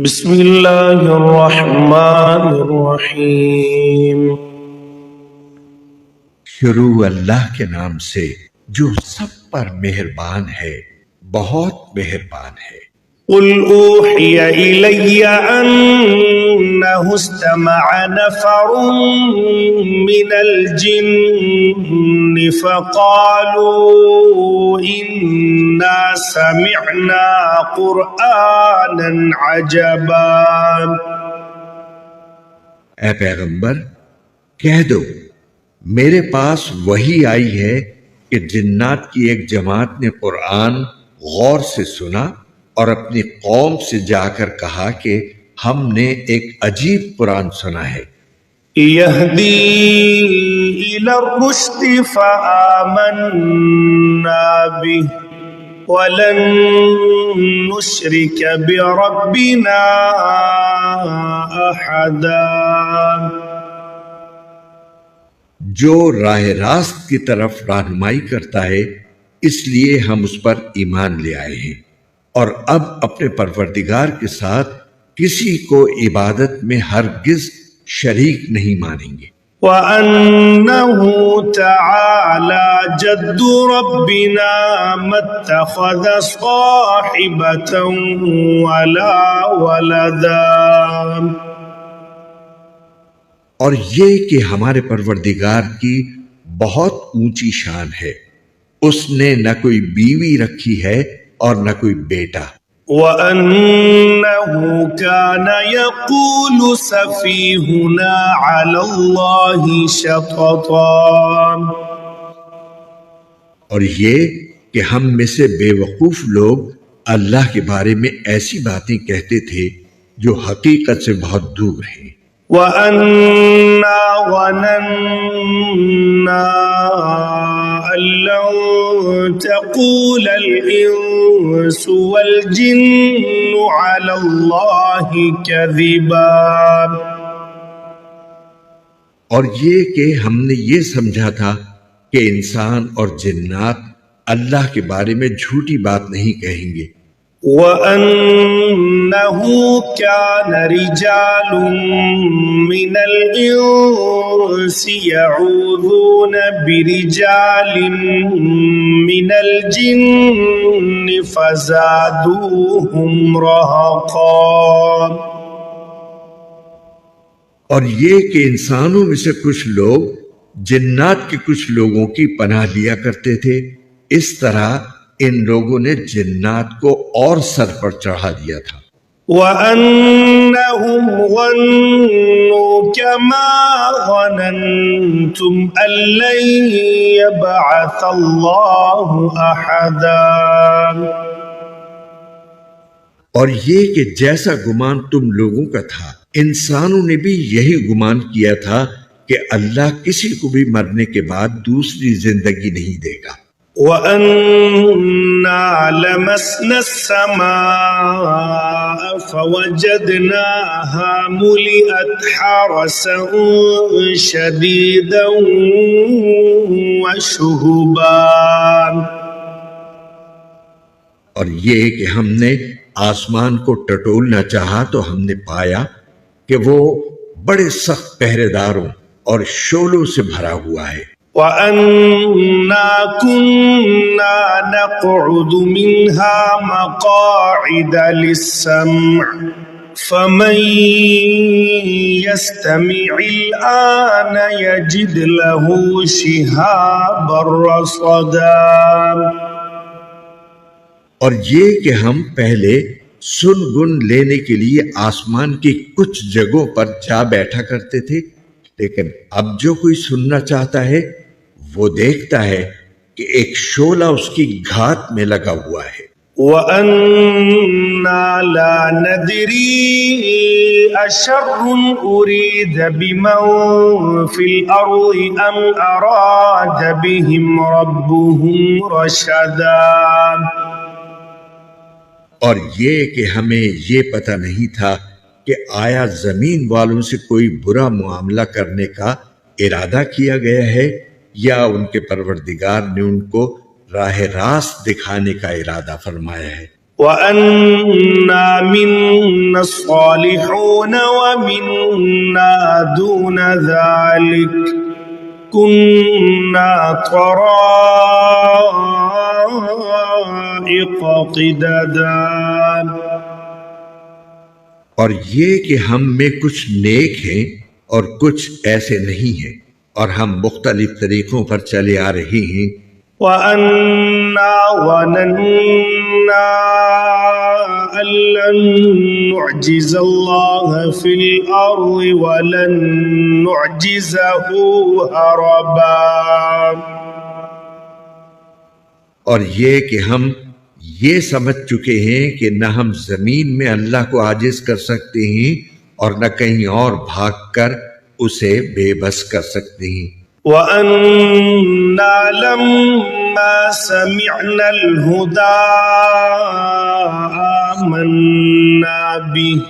بسم اللہ الرحمن الرحیم۔ شروع اللہ کے نام سے جو سب پر مہربان ہے، بہت مہربان ہے۔ قل اوحی الی انہ استمع نفر من الجن فقالوا انا سمعنا قرآنا عجبا۔ اے پیغمبر کہہ دو، میرے پاس وحی آئی ہے کہ جنات کی ایک جماعت نے قرآن غور سے سنا اور اپنی قوم سے جا کر کہا کہ ہم نے ایک عجیب قرآن سنا ہے، یہدی الی الرشد فآمنا به ولن نشرک بربنا احدا۔ جو راہ راست کی طرف رہنمائی کرتا ہے، اس لیے ہم اس پر ایمان لے آئے ہیں، اور اب اپنے پروردگار کے ساتھ کسی کو عبادت میں ہرگز شریک نہیں مانیں گے۔ وَأَنَّهُ تَعَالَى جَدُّ رَبِّنَا مَا اتَّخَذَ صَاحِبَةً وَلَا وَلَدًا۔ اور یہ کہ ہمارے پروردگار کی بہت اونچی شان ہے، اس نے نہ کوئی بیوی رکھی ہے اور نہ کوئی بیٹا۔ وَأَنَّهُ كَانَ يَقُولُ سَفِيهُنَا عَلَى اللَّهِ شَطَطًا۔ اور یہ کہ ہم میں سے بے وقوف لوگ اللہ کے بارے میں ایسی باتیں کہتے تھے جو حقیقت سے بہت دور ہیں۔ وَأَنَّا ظَنَنَّا أَن لَّن تَقُولَ الْإِنسُ وَالْجِنُّ عَلَى اللَّهِ كَذِبًا۔ اور یہ کہ ہم نے یہ سمجھا تھا کہ انسان اور جنات اللہ کے بارے میں جھوٹی بات نہیں کہیں گے۔ وَأَنَّهُ كَانَ رِجَالٌ مِّنَ الْإِنسِ يَعُوذُونَ بِرِجَالٍ مِّنَ الْجِنِّ فَزَادُوهُمْ رَهَقًا۔ اور یہ کہ انسانوں میں سے کچھ لوگ جنات کے کچھ لوگوں کی پناہ لیا کرتے تھے، اس طرح ان لوگوں نے جنات کو اور سر پر چڑھا دیا تھا۔ وَأَنَّهُمْ ظَنُّوا كَمَا ظَنَنْتُمْ أَن لَّن يَبْعَثَ اللَّهُ أَحَدًا۔ اور یہ کہ جیسا گمان تم لوگوں کا تھا، انسانوں نے بھی یہی گمان کیا تھا کہ اللہ کسی کو بھی مرنے کے بعد دوسری زندگی نہیں دے گا۔ وَأَنَّا لَمَسْنَا السَّمَاءَ فَوَجَدْنَاهَا مُلِئَتْ حَرَسًا شَدِيدًا وَشُهُبًا۔ اور یہ کہ ہم نے آسمان کو ٹٹولنا چاہا تو ہم نے پایا کہ وہ بڑے سخت پہرے داروں اور شعلوں سے بھرا ہوا ہے۔ وَأَنَّا كُنَّا نَقْعُدُ مِنْهَا مَقَاعِدَ لِلسَّمْعِ فَمَن يَسْتَمِعِ الْآنَ يَجِدْ لَهُ شِهَابًا رَّصَدًا۔ اور یہ کہ ہم پہلے سن گن لینے کے لیے آسمان کی کچھ جگہوں پر جا بیٹھا کرتے تھے، لیکن اب جو کوئی سننا چاہتا ہے وہ دیکھتا ہے کہ ایک شعلہ اس کی گھات میں لگا ہوا ہے۔ وَأَنَّا لَا نَدْرِي أَشَرٌّ أُرِيدَ بِمَن فِي الْأَرْضِ أَمْ أَرَادَ بِهِمْ رَبُّهُمْ رَشَدًا۔ اور یہ کہ ہمیں یہ پتہ نہیں تھا کہ آیا زمین والوں سے کوئی برا معاملہ کرنے کا ارادہ کیا گیا ہے یا ان کے پروردگار نے ان کو راہ راست دکھانے کا ارادہ فرمایا ہے۔ وَأَنَّا مِنَّا الصَّالِحُونَ وَمِنَّا دُونَ ذَلِكَ كُنَّا طَرَائِقَ قِدَدًا. اور یہ کہ ہم میں کچھ نیک ہیں اور کچھ ایسے نہیں ہیں، اور ہم مختلف طریقوں پر چلے آ رہے ہیں. وَأَنَّا ظَنَنَّا أَن لَّن نُّعْجِزَ اللَّهَ فِي الْأَرْضِ وَلَن نُّعْجِزَهُ هَرَبًا. اور یہ کہ ہم یہ سمجھ چکے ہیں کہ نہ ہم زمین میں اللہ کو عاجز کر سکتے ہیں اور نہ کہیں اور بھاگ کر اسے بے بس کر سکتے ہیں. وَأَنَّا لَمَّا سَمِعْنَا الْهُدَىٰ آمَنَّا بِهِ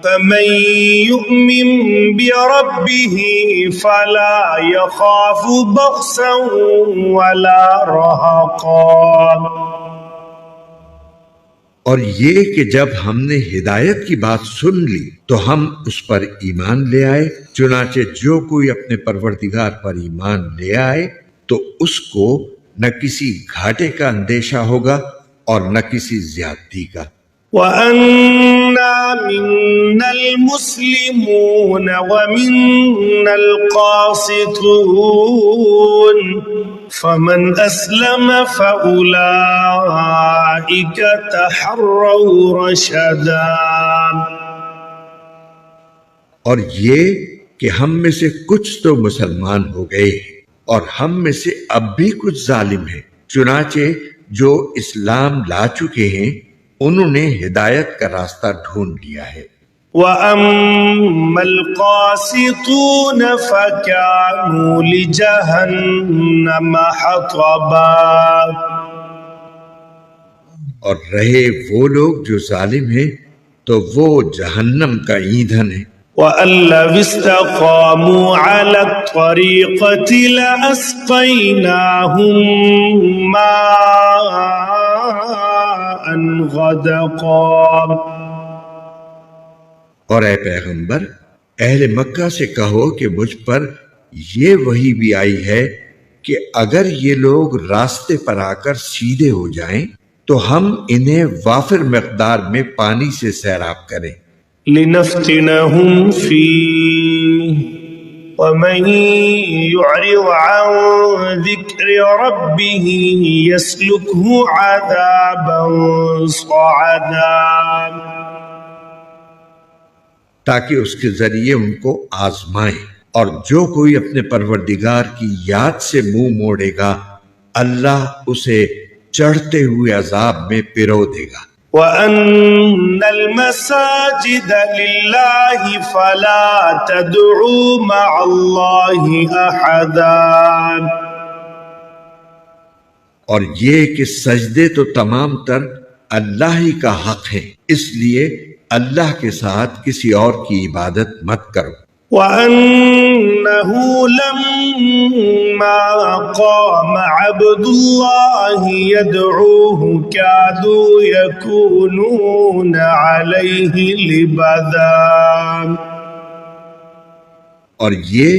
فَمَن يُؤْمِن بِرَبِّهِ فَلَا يَخَافُ بَخْسًا وَلَا رَهَقًا. اور یہ کہ جب ہم نے ہدایت کی بات سن لی تو ہم اس پر ایمان لے آئے، چنانچہ جو کوئی اپنے پروردگار پر ایمان لے آئے تو اس کو نہ کسی گھاٹے کا اندیشہ ہوگا اور نہ کسی زیادتی کا. وَأَنَّا مِنَّا الْمُسْلِمُونَ وَمِنَّا الْقَاسِطُونَ فَمَنْ أَسْلَمَ فَأُولَئِكَ تَحَرَّوْا رَشَدًا. اور یہ کہ ہم میں سے کچھ تو مسلمان ہو گئے ہیں اور ہم میں سے اب بھی کچھ ظالم ہیں، چنانچہ جو اسلام لا چکے ہیں انہوں نے ہدایت کا راستہ ڈھونڈ لیا ہے. وَأَمَّا الْقَاسِطُونَ فَكَانُوا لِجَهَنَّمَ حَطَبًا. اور رہے وہ لوگ جو ظالم ہیں تو وہ جہنم کا ایندھن ہے. وَأَن لَّوِ اسْتَقَامُوا عَلَى الطَّرِيقَةِ لَأَسْقَيْنَاهُم مَّاءً غَدَقًا. اور اے پیغمبر، اہل مکہ سے کہو کہ مجھ پر یہ وحی بھی آئی ہے کہ اگر یہ لوگ راستے پر آ کر سیدھے ہو جائیں تو ہم انہیں وافر مقدار میں پانی سے سیراب کریں. لِنَفْتِنَهُمْ فِيهِ وَمَن يُعْرِضْ عَن ذِكْرِ رَبِّهِ يَسْلُكْهُ عَذَابًا صَعَدًا. تاکہ اس کے ذریعے ان کو آزمائیں، اور جو کوئی اپنے پروردگار کی یاد سے منہ موڑے گا اللہ اسے چڑھتے ہوئے عذاب میں پرو دے گا. وَأَنَّ الْمَسَاجِدَ لِلَّهِ فَلَا تَدْعُوا مَعَ اللَّهِ أَحَدًا. اور یہ کہ سجدے تو تمام تر اللہ ہی کا حق ہے، اس لیے اللہ کے ساتھ کسی اور کی عبادت مت کرو. وَأَنَّهُ لَمَّا قَامَ عَبْدُ اللَّهِ يَدْعُوهُ كَادُوا يَكُونُونَ عَلَيْهِ لِبَدًا. اور یہ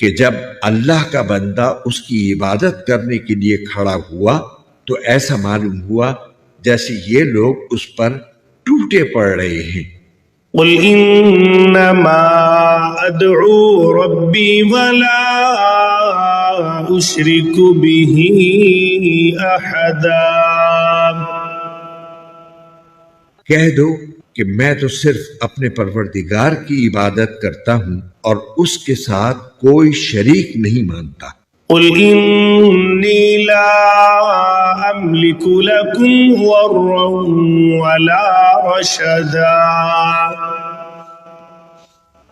کہ جب اللہ کا بندہ اس کی عبادت کرنے کے لیے کھڑا ہوا تو ایسا معلوم ہوا جیسے یہ لوگ اس پر ٹوٹے پڑ رہے ہیں. قُلْ إِنَّمَا أَدْعُو رَبِّي وَلَا أُشْرِكُ بِهِ أَحَدًا. کہہ دو کہ میں تو صرف اپنے پروردگار کی عبادت کرتا ہوں اور اس کے ساتھ کوئی شریک نہیں مانتا. قُلْ إِنِّي لَا أَمْلِكُ لَكُمْ ضَرًّا وَلَا رَشَدًا.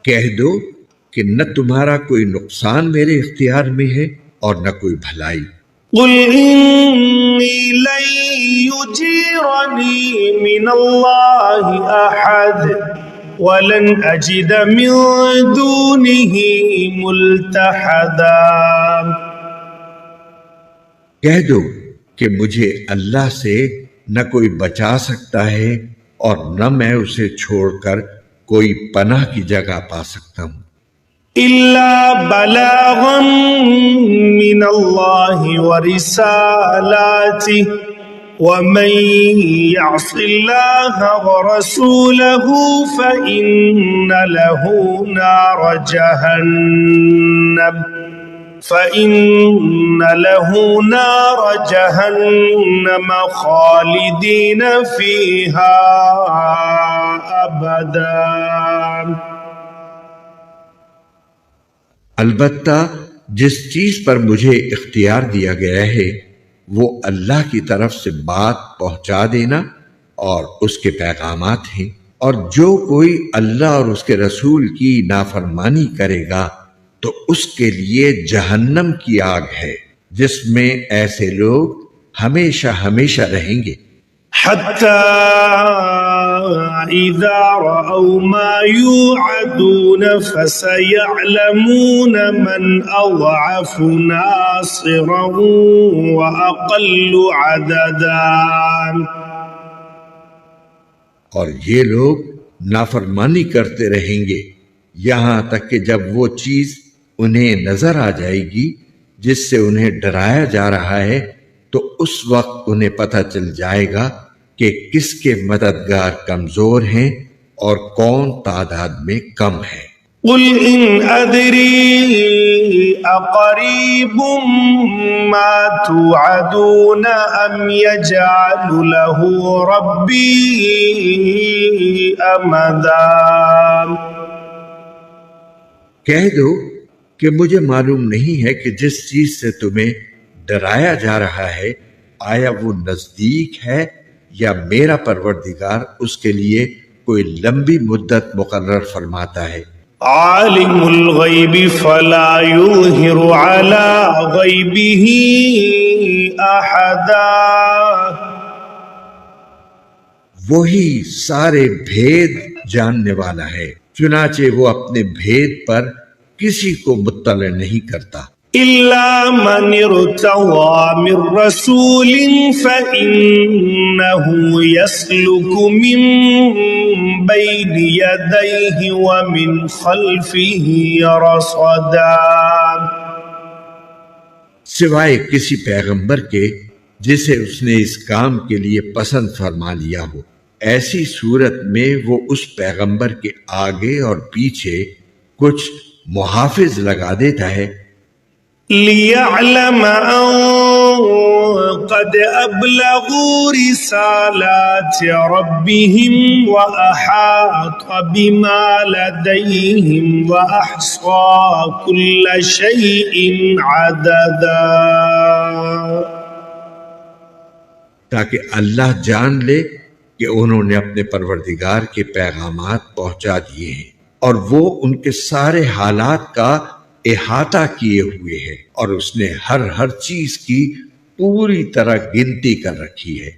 کہہ دو کہ نہ تمہارا کوئی نقصان میرے اختیار میں ہے اور نہ کوئی بھلائی. قُلْ إِنِّي لَن يُجِيرَنِي مِنَ اللَّهِ أَحَدٌ وَلَنْ أَجِدَ مِن دُونِهِ مُلْتَحَدًا. کہہ دو کہ مجھے اللہ سے نہ کوئی بچا سکتا ہے اور نہ میں اسے چھوڑ کر کوئی پناہ کی جگہ پا سکتا ہوں إلا بلاغا من الله ورسالاته ومن يعص الله ورسوله فإن له نار جهنم خالدين فيها أبدا. البتہ جس چیز پر مجھے اختیار دیا گیا ہے وہ اللہ کی طرف سے بات پہنچا دینا اور اس کے پیغامات ہیں، اور جو کوئی اللہ اور اس کے رسول کی نافرمانی کرے گا تو اس کے لیے جہنم کی آگ ہے جس میں ایسے لوگ ہمیشہ ہمیشہ رہیں گے. حتى إذا رأوا ما يوعدون فسيعلمون من أضعف ناصرا وأقل عددا. اور یہ لوگ نافرمانی کرتے رہیں گے یہاں تک کہ جب وہ چیز انہیں نظر آ جائے گی جس سے انہیں ڈرایا جا رہا ہے تو اس وقت انہیں پتہ چل جائے گا کہ کس کے مددگار کمزور ہیں اور کون تعداد میں کم ہے. قل إن أدري أقريب ما توعدون أم يجعل له ربي أمدا. کہہ دو کہ مجھے معلوم نہیں ہے کہ جس چیز سے تمہیں ڈرایا جا رہا ہے آیا وہ نزدیک ہے یا میرا پروردگار اس کے لیے کوئی لمبی مدت مقرر فرماتا ہے. عالم الغیب فلا یظہر علی غیبہ احدا. وہی سارے بھید جاننے والا ہے چنانچہ وہ اپنے بھید پر کسی کو مطلع نہیں کرتا. إلا من ارتضى من رسول فإنه يسلك من بين يديه ومن خلفه رصدا. سوائے کسی پیغمبر کے جسے اس نے اس کام کے لیے پسند فرما لیا ہو، ایسی صورت میں وہ اس پیغمبر کے آگے اور پیچھے کچھ محافظ لگا دیتا ہے. لِيَعْلَمَ أَن قَدْ أَبْلَغُوا رِسَالَاتِ رَبِّهِمْ وَأَحَاطَ بِمَا لَدَيْهِمْ وَأَحْصَى كُلَّ شَيْءٍ عَدَدًا. تاکہ اللہ جان لے کہ انہوں نے اپنے پروردگار کے پیغامات پہنچا دیے ہیں اور وہ ان کے سارے حالات کا احاطہ کیے ہوئے ہے اور اس نے ہر چیز کی پوری طرح گنتی کر رکھی ہے.